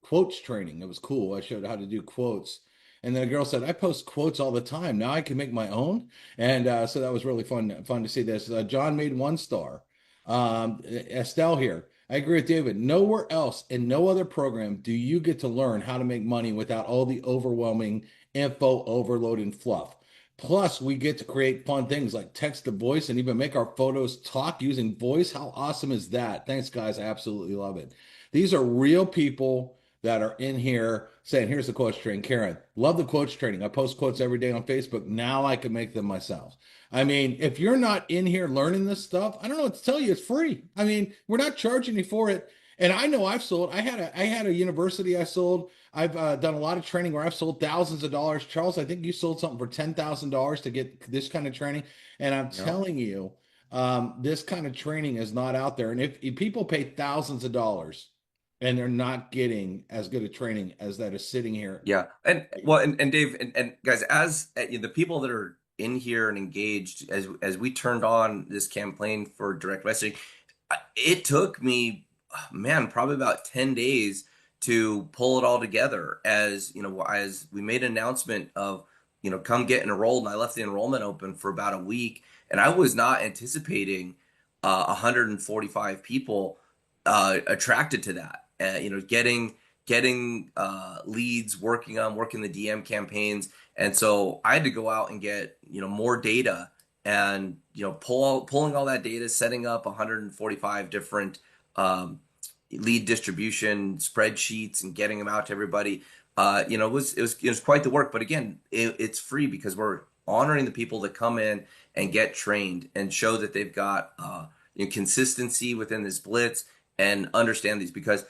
quotes training. It was cool. I showed how to do quotes. And then a girl said, I post quotes all the time. Now I can make my own. And so that was really fun to see this. John made 1 star. Estelle here. I agree with David. Nowhere else in no other program do you get to learn how to make money without all the overwhelming info overload and fluff. Plus, we get to create fun things like text to voice and even make our photos talk using voice. How awesome is that? Thanks, guys. I absolutely love it. These are real people that are in here saying, here's the quotes training. Karen, love the quotes training. I post quotes every day on Facebook. Now I can make them myself. I mean, if you're not in here learning this stuff, I don't know what to tell you. It's free. I mean, we're not charging you for it. And I know I've sold. I had a university I sold. I've done a lot of training where I've sold thousands of dollars. Charles, I think you sold something for $10,000 to get this kind of training. And I'm telling you, this kind of training is not out there. And if people pay thousands of dollars and they're not getting as good a training as that is sitting here. Yeah. And well, and Dave and guys, as the people that are in here and engaged, as we turned on this campaign for direct messaging, it took me, man, probably about 10 days to pull it all together. As we made an announcement of, come get enrolled, and I left the enrollment open for about a week, and I was not anticipating 145 people attracted to that. Getting leads, working the DM campaigns, and so I had to go out and get more data and pulling all that data, setting up 145 different lead distribution spreadsheets and getting them out to everybody. It was quite the work, but again, it's free because we're honoring the people that come in and get trained and show that they've got consistency within this blitz and understand these, because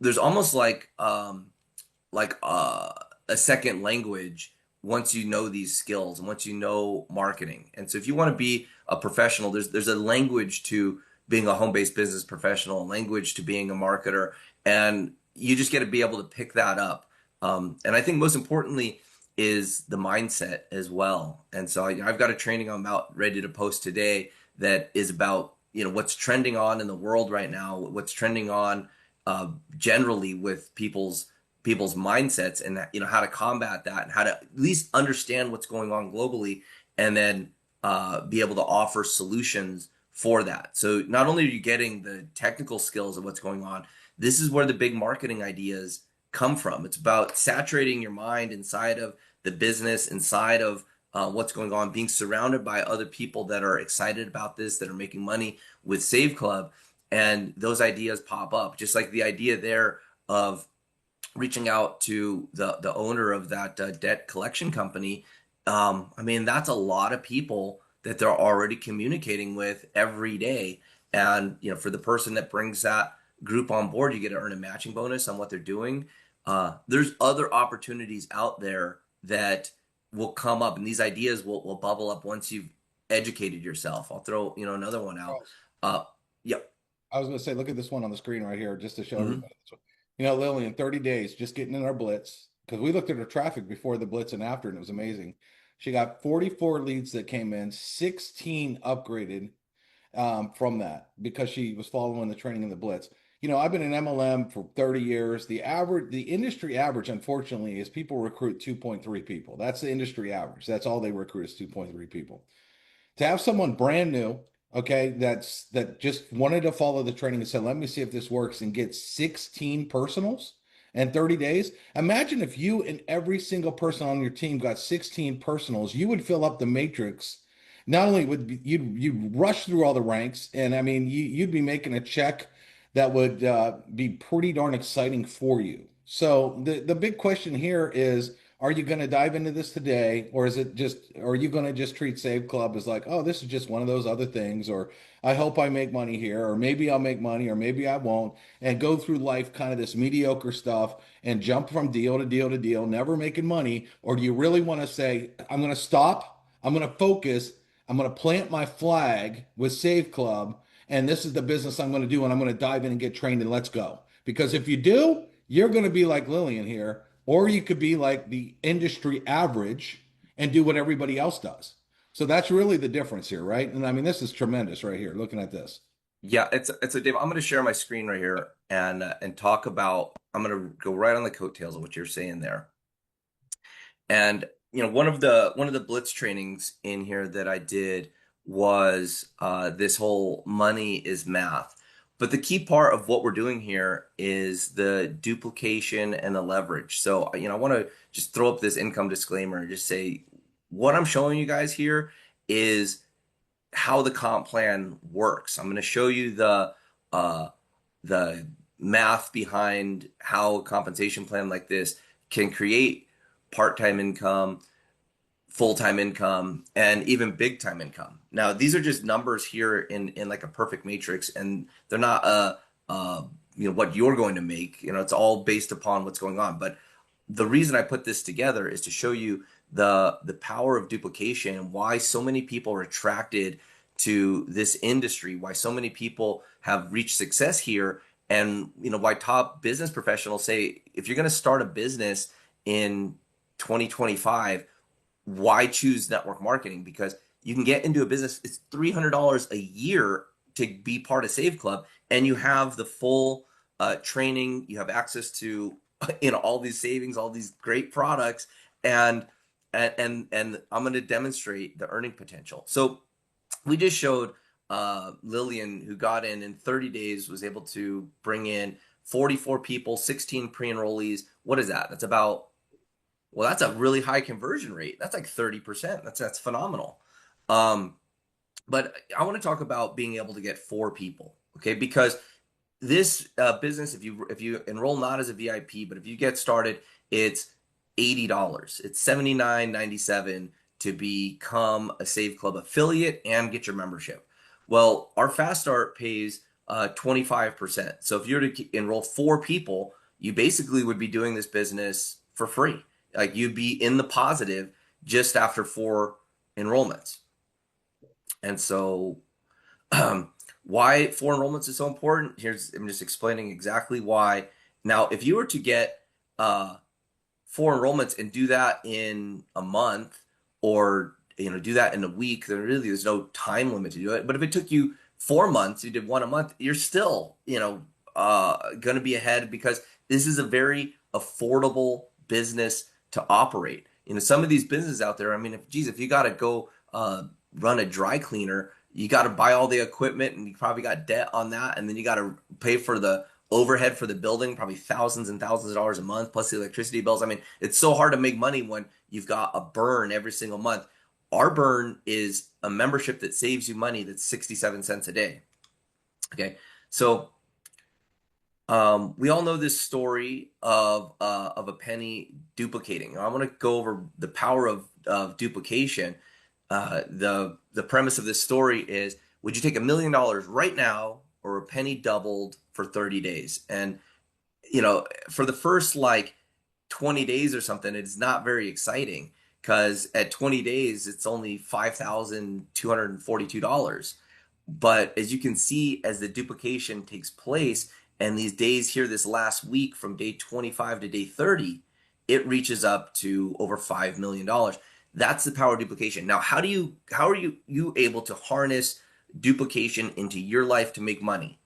there's almost like a second language once you know these skills and once you know marketing. And so if you want to be a professional, there's a language to being a home-based business professional, a language to being a marketer, and you just got to be able to pick that up. And I think most importantly is the mindset as well. And so I've got a training I'm about ready to post today that is about what's trending on in the world right now, what's trending on generally with people's mindsets, and how to combat that and how to at least understand what's going on globally, and then be able to offer solutions for that. So not only are you getting the technical skills of what's going on, this is where the big marketing ideas come from. It's about saturating your mind inside of the business, inside of what's going on, being surrounded by other people that are excited about this, that are making money with Saveclub, and those ideas pop up. Just like the idea there of reaching out to the owner of that debt collection company. I mean, that's a lot of people that they're already communicating with every day. And for the person that brings that group on board, you get to earn a matching bonus on what they're doing. There's other opportunities out there that will come up, and these ideas will bubble up once you've educated yourself. I'll throw another one out. Yep. I was going to say, look at this one on the screen right here, just to show Mhm. everybody. Lily, in 30 days, just getting in our blitz, because we looked at her traffic before the blitz and after, and it was amazing. She got 44 leads that came in, 16 upgraded from that because she was following the training in the blitz. I've been in MLM for 30 years. The industry average, unfortunately, is people recruit 2.3 people. That's the industry average. That's all they recruit is 2.3 people. To have someone brand new, okay, that just wanted to follow the training and said, let me see if this works, and get 16 personals in 30 days. Imagine if you and every single person on your team got 16 personals, you would fill up the matrix. Not only would you'd rush through all the ranks, and I mean, you'd be making a check that would be pretty darn exciting for you. So the big question here is, are you going to dive into this today, or are you going to just treat Saveclub as like, oh, this is just one of those other things, or I hope I make money here, or maybe I'll make money, or maybe I won't, and go through life kind of this mediocre stuff and jump from deal to deal to deal, never making money? Or do you really want to say, I'm going to stop, I'm going to focus, I'm going to plant my flag with Saveclub, and this is the business I'm going to do, and I'm going to dive in and get trained, and let's go? Because if you do, you're going to be like Lillian here, or you could be like the industry average and do what everybody else does. So that's really the difference here, right? And I mean, this is tremendous right here, looking at this. Yeah, it's a Dave. I'm going to share my screen right here and talk about. I'm going to go right on the coattails of what you're saying there. And one of the blitz trainings in here that I did was this whole money is math. But the key part of what we're doing here is the duplication and the leverage. So, I want to just throw up this income disclaimer and just say what I'm showing you guys here is how the comp plan works. I'm going to show you the math behind how a compensation plan like this can create part-time income, full-time income, and even big-time income. Now, these are just numbers here in like a perfect matrix, and they're not what you're going to make. It's all based upon what's going on. But the reason I put this together is to show you the power of duplication and why so many people are attracted to this industry, why so many people have reached success here, and why top business professionals say if you're going to start a business in 2025, why choose network marketing? Because you can get into a business, it's $300 a year to be part of Saveclub, and you have the full training, you have access to all these savings, all these great products, and I'm going to demonstrate the earning potential. So we just showed Lillian, who got in 30 days, was able to bring in 44 people, 16 pre-enrollees. What is that? That's about, well, that's a really high conversion rate. That's like 30%. That's phenomenal. But I want to talk about being able to get 4 people, okay? Because this business, if you enroll not as a VIP, but if you get started, it's $80. It's $79.97 to become a Saveclub affiliate and get your membership. Well, our Fast Start pays 25%. So if you were to enroll 4 people, you basically would be doing this business for free. Like you'd be in the positive just after 4 enrollments. And so why 4 enrollments is so important? I'm just explaining exactly why. Now, if you were to get 4 enrollments and do that in a month, or do that in a week, then really there's no time limit to do it. But if it took you 4 months, you did one a month, you're still going to be ahead, because this is a very affordable business to operate. Some of these businesses out there, I mean, if you got to go run a dry cleaner, you got to buy all the equipment, and you probably got debt on that, and then you got to pay for the overhead for the building, probably thousands and thousands of dollars a month, plus the electricity bills. I mean, it's so hard to make money when you've got a burn every single month. Our burn is a membership that saves you money. That's 67 cents a day. Okay, so we all know this story of a penny duplicating. I want to go over the power of duplication. The premise of this story is: would you take $1 million right now, or a penny doubled for 30 days? And for the first like 20 days or something, it's not very exciting, because at 20 days it's only $5,242. But as you can see, as the duplication takes place, and these days here, this last week from day 25 to day 30, it reaches up to over $5 million. That's the power of duplication. Now, how are you able to harness duplication into your life to make money?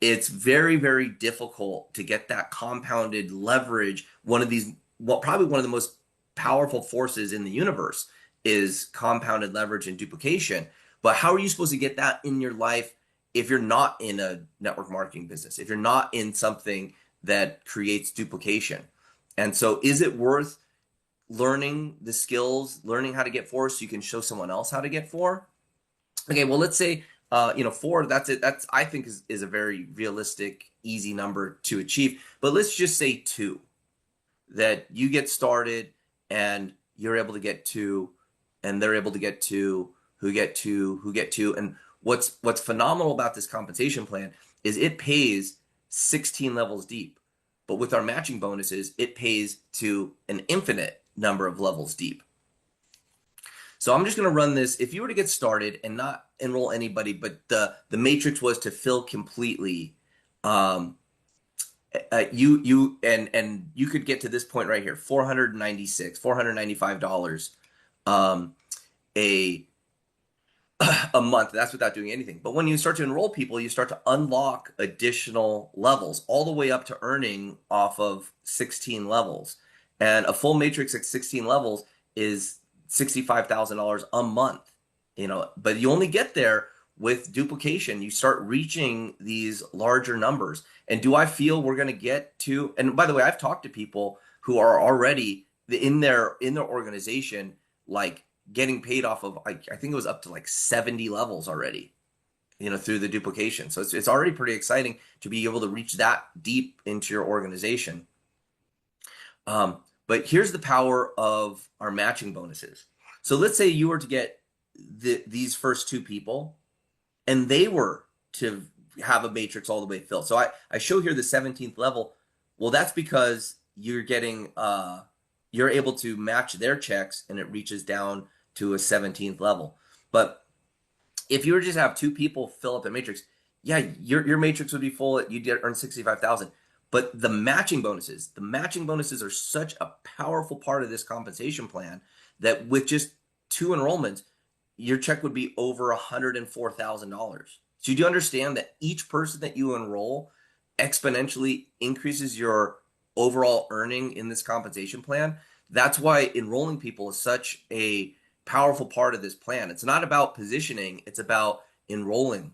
It's very, very difficult to get that compounded leverage. Probably one of the most powerful forces in the universe is compounded leverage and duplication. But how are you supposed to get that in your life if you're not in a network marketing business, if you're not in something that creates duplication? And so is it worth learning the skills, learning how to get 4 so you can show someone else how to get 4? Okay, well, let's say 4, that's it. That's, I think, is a very realistic, easy number to achieve. But let's just say 2, that you get started and you're able to get 2, and they're able to get 2, who get 2, who get 2. And what's phenomenal about this compensation plan is it pays 16 levels deep. But with our matching bonuses, it pays to an infinite number of levels deep. So I'm just going to run this. If you were to get started and not enroll anybody, but the matrix was to fill completely, you could get to this point right here, $495 a month. That's without doing anything. But when you start to enroll people, you start to unlock additional levels, all the way up to earning off of 16 levels. And a full matrix at 16 levels is $65,000 a month. But you only get there with duplication. You start reaching these larger numbers. And do I feel we're going to get to? And by the way, I've talked to people who are already in their organization, like getting paid off of, I think it was up to like 70 levels already, through the duplication. So it's already pretty exciting to be able to reach that deep into your organization. But here's the power of our matching bonuses. So let's say you were to get these first 2 people, and they were to have a matrix all the way filled. So I show here the 17th level. Well, that's because you're getting, you're able to match their checks, and it reaches down to a 17th level. But if you were just have 2 people fill up the matrix, yeah, your matrix would be full. You'd earn 65,000. But the matching bonuses are such a powerful part of this compensation plan that with just 2 enrollments, your check would be over $104,000. So you do understand that each person that you enroll exponentially increases your overall earning in this compensation plan. That's why enrolling people is such a powerful part of this plan. It's not about positioning. It's about enrolling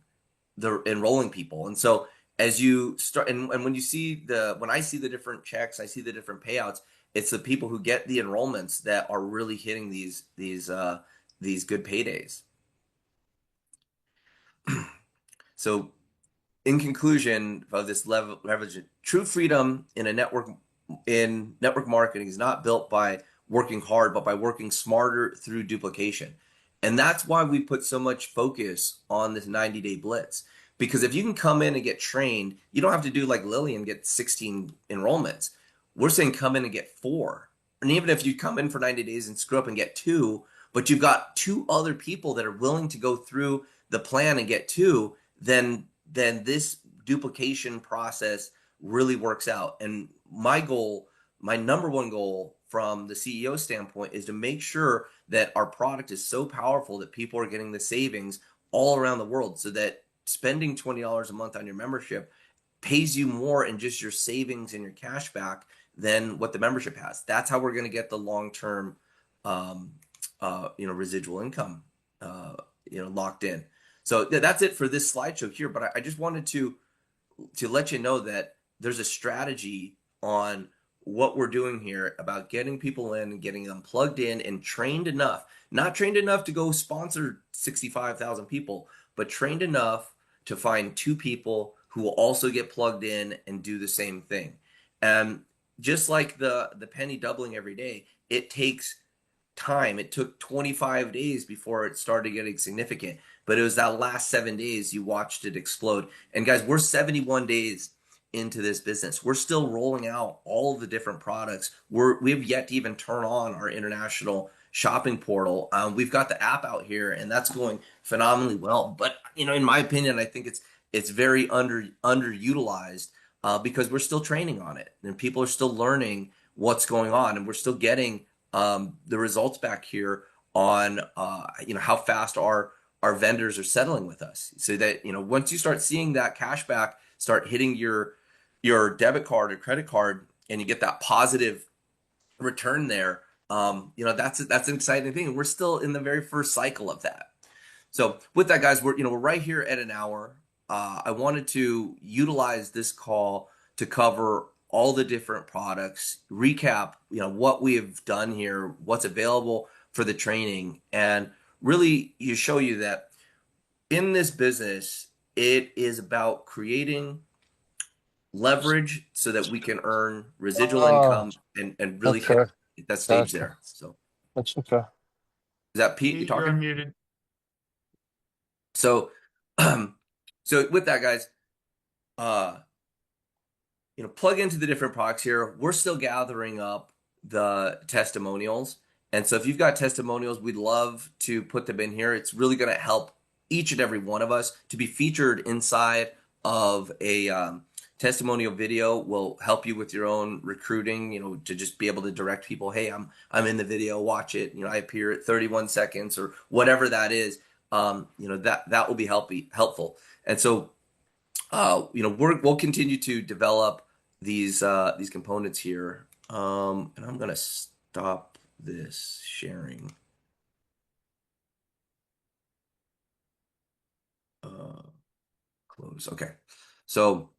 people. And so as you start, and when you see when I see the different checks, I see the different payouts, it's the people who get the enrollments that are really hitting these good paydays. So in conclusion of this leverage, true freedom in network marketing is not built by working hard, but by working smarter through duplication. And that's why we put so much focus on this 90-day blitz. Because if you can come in and get trained, you don't have to do like Lily and get 16 enrollments. We're saying come in and get 4. And even if you come in for 90 days and screw up and get 2, but you've got 2 other people that are willing to go through the plan and get 2, then this duplication process really works out. And my number one goal from the CEO standpoint is to make sure that our product is so powerful that people are getting the savings all around the world, so that spending $20 a month on your membership pays you more in just your savings and your cash back than what the membership has. That's how we're going to get the long-term residual income locked in. So that's it for this slideshow here. But I just wanted to let you know that there's a strategy on what we're doing here about getting people in and getting them plugged in and trained enough, not trained enough to go sponsor 65,000 people, but trained enough to find 2 people who will also get plugged in and do the same thing. And just like the penny doubling every day, it takes time. It took 25 days before it started getting significant, but it was that last 7 days you watched it explode. And guys, we're 71 days into this business. We're still rolling out all of the different products. We have yet to even turn on our international shopping portal. We've got the app out here, and that's going phenomenally well. But in my opinion, I think it's very underutilized because we're still training on it, and people are still learning what's going on, and we're still getting the results back here on how fast our vendors are settling with us. So that once you start seeing that cash back start hitting your debit card or credit card, and you get that positive return there, that's an exciting thing. We're still in the very first cycle of that. So with that, guys, we're right here at an hour. I wanted to utilize this call to cover all the different products, recap, what we have done here, what's available for the training, and really show you that in this business, it is about creating leverage so that we can earn residual income and really hit that stage there. So that's okay. Is that Pete? You talking? You're unmuted. So, so with that, guys, plug into the different products here. We're still gathering up the testimonials. And so if you've got testimonials, we'd love to put them in here. It's really going to help each and every one of us to be featured inside of a testimonial video. Will help you with your own recruiting, to just be able to direct people, hey, I'm in the video, watch it. I appear at 31 seconds or whatever that is. That will be helpful. And so, we'll continue to develop these components here. And I'm going to stop this sharing. Close. Okay. So,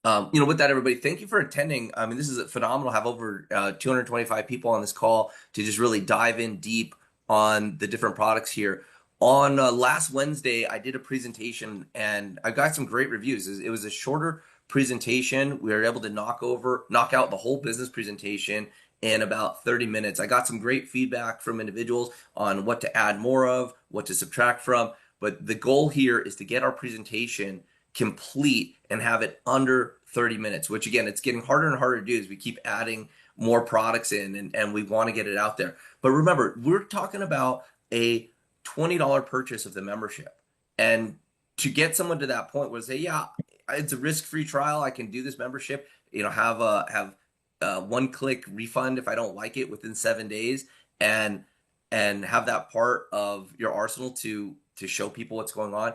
with that, everybody, thank you for attending. I mean, this is phenomenal. Have over 225 people on this call to just really dive in deep on the different products here. On last Wednesday, I did a presentation, and I got some great reviews. It was a shorter presentation. We were able to knock out the whole business presentation in about 30 minutes. I got some great feedback from individuals on what to add more of, what to subtract from. But the goal here is to get our presentation complete and have it under 30 minutes, which again, it's getting harder and harder to do as we keep adding more products in, and we want to get it out there. But remember, we're talking about a $20 purchase of the membership. And to get someone to that point where they say, yeah, it's a risk-free trial. I can do this membership, have a one-click refund if I don't like it within 7 days, and have that part of your arsenal to show people what's going on,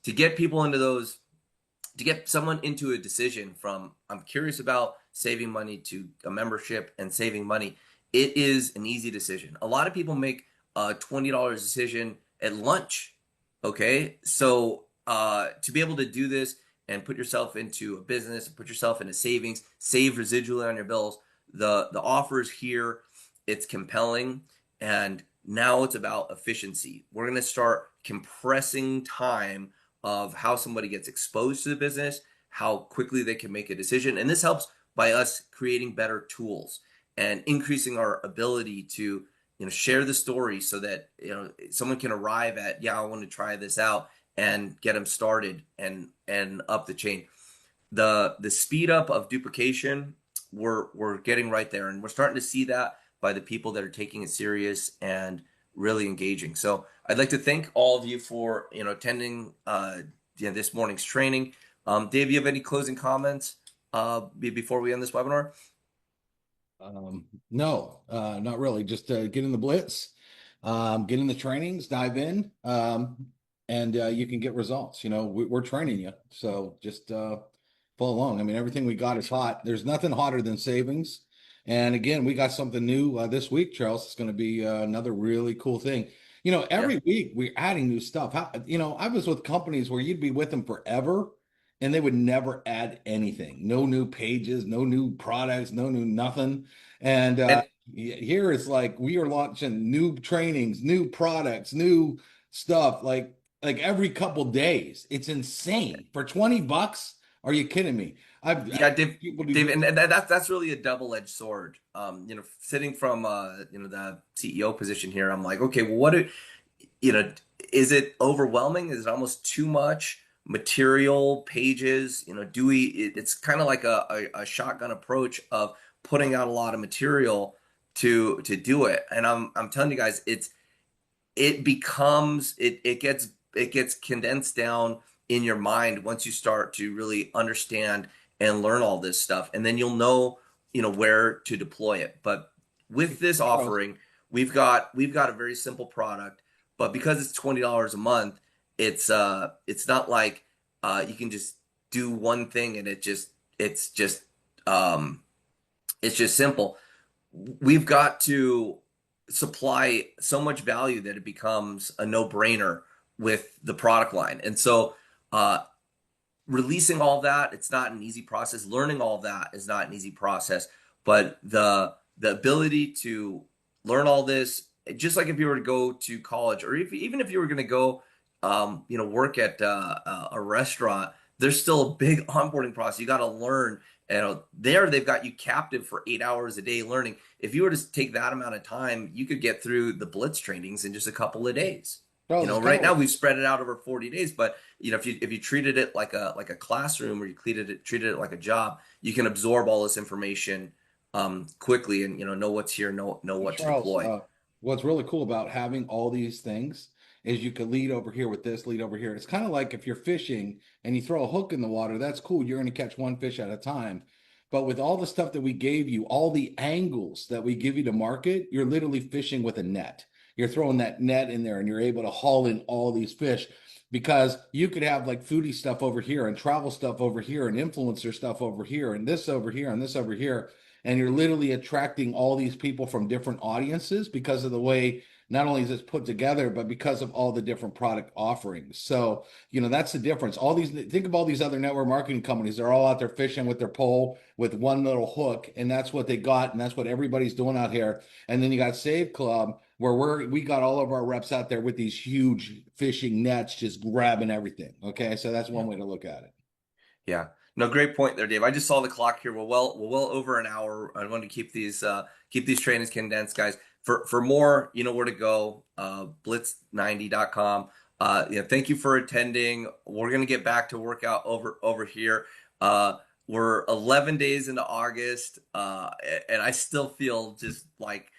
to get people into those, to get someone into a decision from I'm curious about saving money to a membership and saving money. It is an easy decision. A lot of people make a $20 decision at lunch, Okay, so to be able to do this and put yourself into a business, put yourself into savings, save residually on your bills, the offers here, it's compelling, and now it's about efficiency. We're going to start compressing time of how somebody gets exposed to the business, how quickly they can make a decision, and this helps by us creating better tools and increasing our ability to share the story so that someone can arrive at, yeah, I want to try this out and get them started and up the chain. The speed up of duplication, we're getting right there, and we're starting to see that by the people that are taking it serious and really engaging. So I'd like to thank all of you for attending this morning's training. Dave, you have any closing comments before we end this webinar? No, not really. Just get in the blitz, get in the trainings, dive in, and you can get results. We're training you, so just follow along. I mean, everything we got is hot. There's nothing hotter than savings. And again, we got something new this week, Charles. It's going to be another really cool thing. Every week we're adding new stuff. I was with companies where you'd be with them forever and they would never add anything. No new pages, no new products, no new nothing. And And here it's like we are launching new trainings, new products, new stuff like every couple days. It's insane. For $20, are you kidding me? yeah, I've Dave, people do Dave, and that's really a double-edged sword. Sitting from the CEO position here, I'm like, okay, well, you know, is it overwhelming? Is it almost too much material, pages? It's kind of like a shotgun approach of putting out a lot of material to do it. And I'm telling you guys, it gets condensed down in your mind once you start to really understand and learn all this stuff, and then you'll know where to deploy it. But with this Charles. offering, we've got a very simple product, but because it's $20 a month, it's not like you can just do one thing and um it's just simple. We've got to supply so much value that it becomes a no-brainer with the product line. And so releasing all that, it's not an easy process. Learning all that is not an easy process, but the ability to learn all this, just like if you were to go to college, or even if you were going to go work at a restaurant, there's still a big onboarding process. You got to learn. There they've got you captive for 8 hours a day learning. If you were to take that amount of time, you could get through the blitz trainings in just a couple of days. Charles, it's kind Right of now like we've spread it out over 40 days, but if you treated it like a classroom, or you treated it like a job, you can absorb all this information quickly, and know what's here, know what to Charles, deploy. what's really cool about having all these things is you could lead over here with this, lead over here. It's kind of like if you're fishing and you throw a hook in the water, that's cool. You're going to catch one fish at a time. But with all the stuff that we gave you, all the angles that we give you to market, you're literally fishing with a net. You're throwing that net in there and you're able to haul in all these fish because you could have like foodie stuff over here and travel stuff over here and influencer stuff over here and this over here and this over here, and you're literally attracting all these people from different audiences because of the way not only is this put together, but because of all the different product offerings. So, that's the difference. Think of all these other network marketing companies. They're all out there fishing with their pole with one little hook, and that's what they got, and that's what everybody's doing out here. And then you got Saveclub, where we got all of our reps out there with these huge fishing nets, just grabbing everything. Okay, so that's one way to look at it. Yeah. No, great point there, Dave. I just saw the clock here. We're well over an hour. I want to keep these trainings condensed, guys. For more, you know where to go. Blitz90.com. Thank you for attending. We're gonna get back to workout over here. We're 11 days into August, and I still feel just like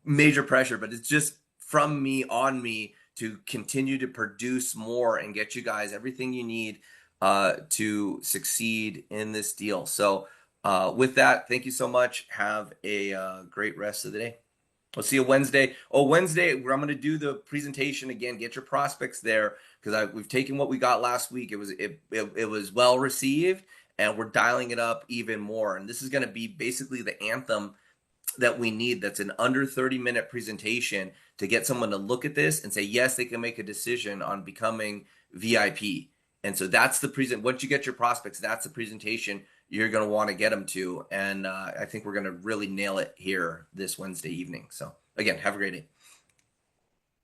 major pressure, but it's just from me on me to continue to produce more and get you guys everything you need to succeed in this deal. So with that, thank you so much. Have a great rest of the day. We'll see you Wednesday. Oh, Wednesday, I'm going to do the presentation again. Get your prospects there, because we've taken what we got last week. It was well received, and we're dialing it up even more. And this is going to be basically the anthem that we need. That's an under 30-minute presentation to get someone to look at this and say, yes, they can make a decision on becoming VIP. And so that's the present. Once you get your prospects, that's the presentation you're going to want to get them to. And I think we're going to really nail it here this Wednesday evening. So again, have a great day.